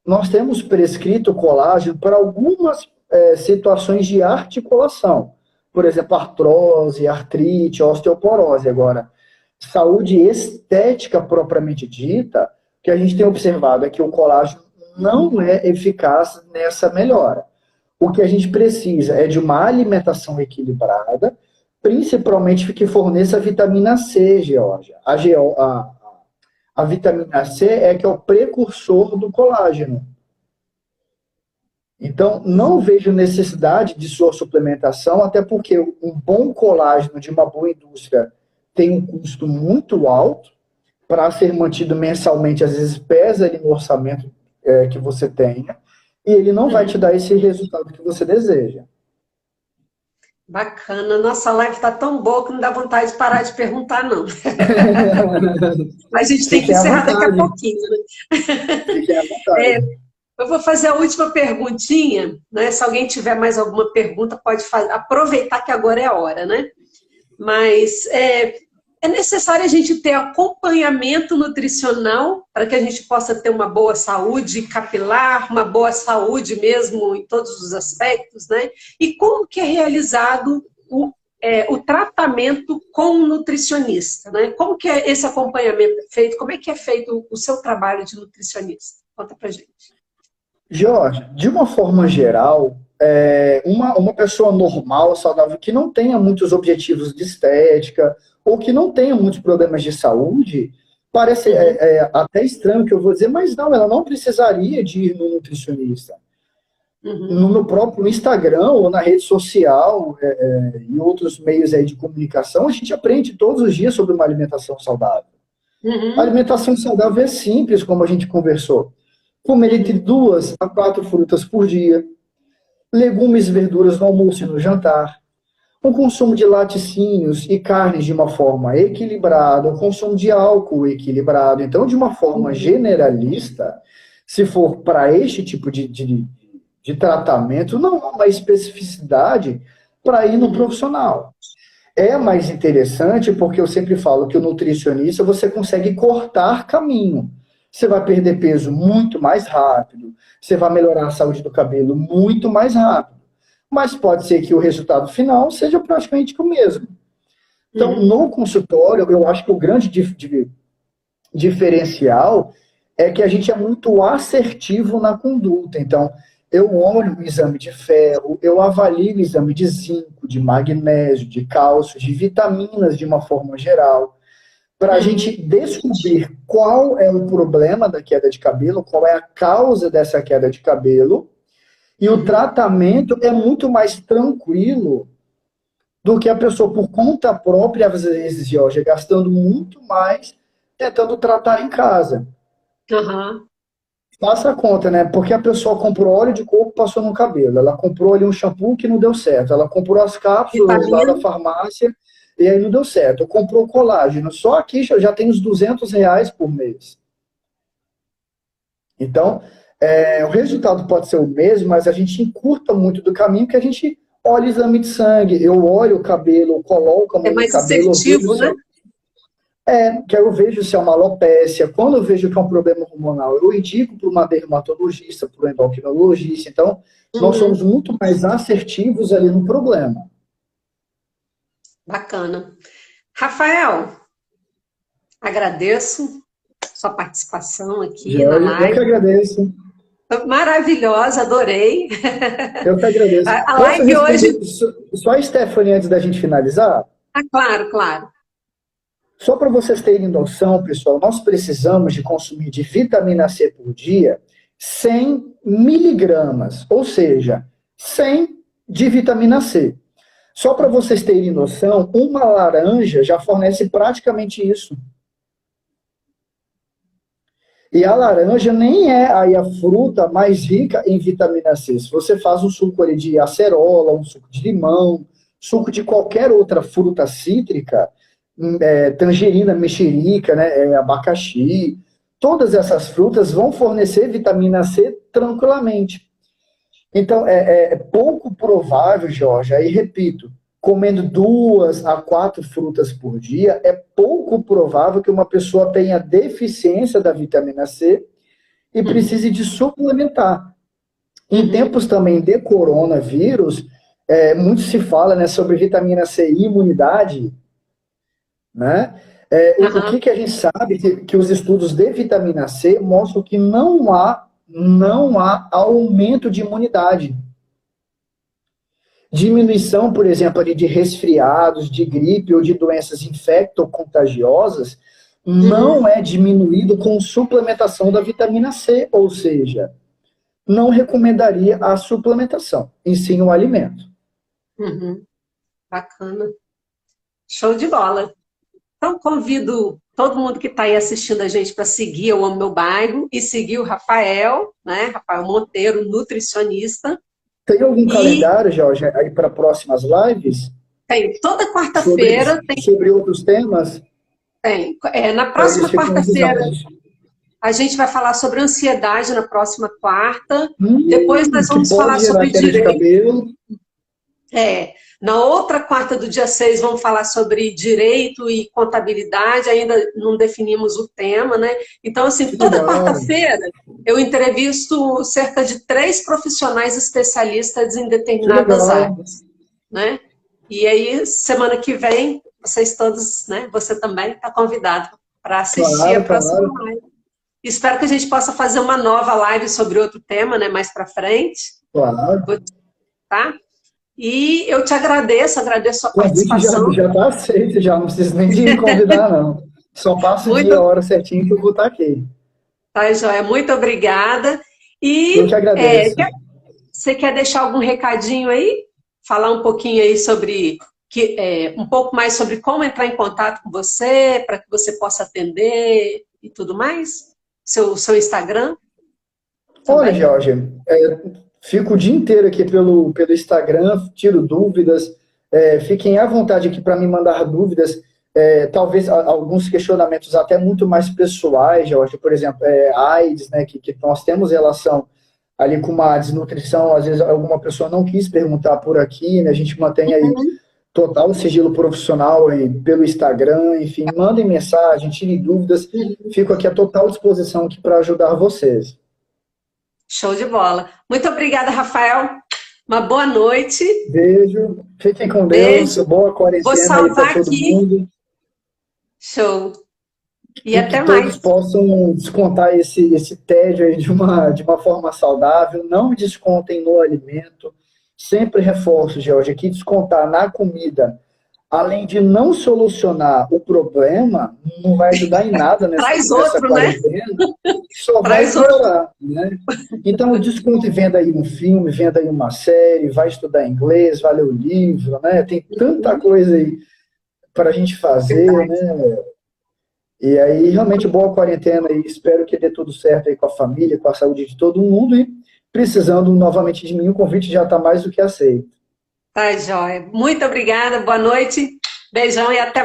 Nós temos prescrito colágeno para algumas situações de articulação. Por exemplo, artrose, artrite, osteoporose. Agora, saúde estética propriamente dita, o que a gente tem observado é que o colágeno não é eficaz nessa melhora. O que a gente precisa é de uma alimentação equilibrada, principalmente que forneça vitamina C, Georgia. A vitamina C é que é o precursor do colágeno. Então, não vejo necessidade de sua suplementação, até porque um bom colágeno de uma boa indústria tem um custo muito alto para ser mantido mensalmente, às vezes pesa ali no orçamento que você tenha, e ele não vai te dar esse resultado que você deseja. Bacana. Nossa live está tão boa que não dá vontade de parar de perguntar, não. A gente tem que encerrar daqui a pouquinho, né? Fiquem à vontade. Eu vou fazer a última perguntinha, né? Se alguém tiver mais alguma pergunta, pode aproveitar que agora é a hora, né? Mas é necessário a gente ter acompanhamento nutricional para que a gente possa ter uma boa saúde capilar, uma boa saúde mesmo em todos os aspectos, né? E como que é realizado o tratamento com um nutricionista, né? Como que é esse acompanhamento feito? Como é que é feito o seu trabalho de nutricionista? Conta pra gente. Jorge, de uma forma geral, uma pessoa normal, saudável, que não tenha muitos objetivos de estética ou que não tenha muitos problemas de saúde, parece até estranho que eu vou dizer, mas não, ela não precisaria de ir no nutricionista. No meu próprio Instagram ou na rede social e outros meios aí de comunicação, a gente aprende todos os dias sobre uma alimentação saudável. A alimentação saudável é simples, como a gente conversou. Comer entre 2 a 4 frutas por dia, legumes e verduras no almoço e no jantar, o consumo de laticínios e carnes de uma forma equilibrada, o consumo de álcool equilibrado. Então, de uma forma generalista, se for para este tipo de tratamento, não há uma especificidade para ir no profissional. É mais interessante porque eu sempre falo que o nutricionista você consegue cortar caminho. Você vai perder peso muito mais rápido, você vai melhorar a saúde do cabelo muito mais rápido. Mas pode ser que o resultado final seja praticamente o mesmo. Então, no consultório, eu acho que o grande diferencial é que a gente é muito assertivo na conduta. Então, eu olho o exame de ferro, eu avalio o exame de zinco, de magnésio, de cálcio, de vitaminas de uma forma geral, para a gente descobrir qual é o problema da queda de cabelo, qual é a causa dessa queda de cabelo, e o tratamento é muito mais tranquilo do que a pessoa, por conta própria, às vezes, Jorge, gastando muito mais tentando tratar em casa. Faça a conta, né? Porque a pessoa comprou óleo de coco e passou no cabelo. Ela comprou ali um shampoo que não deu certo. Ela comprou as cápsulas lá da farmácia e aí não deu certo. Comprou colágeno. Só aqui já tem uns R$200 por mês. Então, o resultado pode ser o mesmo, mas a gente encurta muito do caminho que a gente olha o exame de sangue. Eu olho o cabelo, eu coloco a mão no cabelo. Assertivo, né? Que eu vejo se é uma alopécia. Quando eu vejo que é um problema hormonal, eu indico para uma dermatologista, para um endocrinologista. Então, nós somos muito mais assertivos ali no problema. Bacana. Rafael, agradeço sua participação aqui na live. Eu que agradeço. Maravilhosa, adorei. Eu que agradeço. A live hoje... Só a Stephanie, antes da gente finalizar? Claro, claro. Só para vocês terem noção, pessoal, nós precisamos de consumir de vitamina C por dia 100 miligramas, ou seja, 100 de vitamina C. Só para vocês terem noção, uma laranja já fornece praticamente isso. E a laranja nem é aí a fruta mais rica em vitamina C. Se você faz um suco ali de acerola, um suco de limão, suco de qualquer outra fruta cítrica, tangerina, mexerica, né, abacaxi, todas essas frutas vão fornecer vitamina C tranquilamente. Então, é pouco provável, Jorge, aí repito, comendo 2 a 4 frutas por dia, é pouco provável que uma pessoa tenha deficiência da vitamina C e precise de suplementar. Em tempos também de coronavírus, muito se fala, né, sobre vitamina C e imunidade, né? O que a gente sabe que os estudos de vitamina C mostram que não há aumento de imunidade. Diminuição, por exemplo, ali de resfriados, de gripe ou de doenças infecto-contagiosas não é diminuído com suplementação da vitamina C, ou seja, não recomendaria a suplementação, e sim o alimento. Bacana. Show de bola. Então, convido todo mundo que está aí assistindo a gente para seguir Eu Amo Meu Bairro e seguir o Rafael, né? Rafael Monteiro, nutricionista. Tem algum calendário, Jorge, aí para próximas lives? Tem. Toda quarta-feira tem. Sobre outros temas? Tem. Na próxima quarta-feira, a gente vai falar sobre ansiedade na próxima quarta. Depois nós vamos falar sobre direito. Na outra quarta do dia 6, vamos falar sobre direito e contabilidade, ainda não definimos o tema, né? Então, assim, toda quarta-feira eu entrevisto cerca de 3 profissionais especialistas em determinadas áreas, né? E aí, semana que vem, vocês todos, né? Você também está convidado para assistir a próxima live. Espero que a gente possa fazer uma nova live sobre outro tema, né? Mais para frente. Claro. Tá? E eu te agradeço a participação. Já está aceito, já não preciso nem de me convidar, não. Só passo o dia, a hora certinho que eu vou estar aqui. Tá, Joia. Muito obrigada. E eu te agradeço. Você quer deixar algum recadinho aí? Falar um pouquinho aí sobre, um pouco mais sobre como entrar em contato com você, para que você possa atender e tudo mais? Seu Instagram? Olha, Jorge, fico o dia inteiro aqui pelo Instagram, tiro dúvidas, fiquem à vontade aqui para me mandar dúvidas, talvez alguns questionamentos até muito mais pessoais, Jorge, por exemplo, AIDS, né, que nós temos relação ali com uma desnutrição, às vezes alguma pessoa não quis perguntar por aqui, né, a gente mantém aí total sigilo profissional aí pelo Instagram, enfim, mandem mensagem, tirem dúvidas, fico aqui à total disposição aqui para ajudar vocês. Show de bola. Muito obrigada, Rafael. Uma boa noite. Beijo. Fiquem com Deus. Boa quarentena aí para todo mundo. Show. E até mais. Que todos possam descontar esse tédio aí de uma forma saudável. Não descontem no alimento. Sempre reforço, Jorge, que descontar na comida, além de não solucionar o problema, não vai ajudar em nada nessa quarentena. Né? Só vai piorar, né? Então, desconto e venda aí um filme, venda aí uma série, vai estudar inglês, vai ler o livro, né? Tem tanta coisa aí para a gente fazer, né? E aí, realmente, boa quarentena e espero que dê tudo certo aí com a família, com a saúde de todo mundo e precisando novamente de mim, o convite já está mais do que aceito. Tá, joia. Muito obrigada, boa noite, beijão e até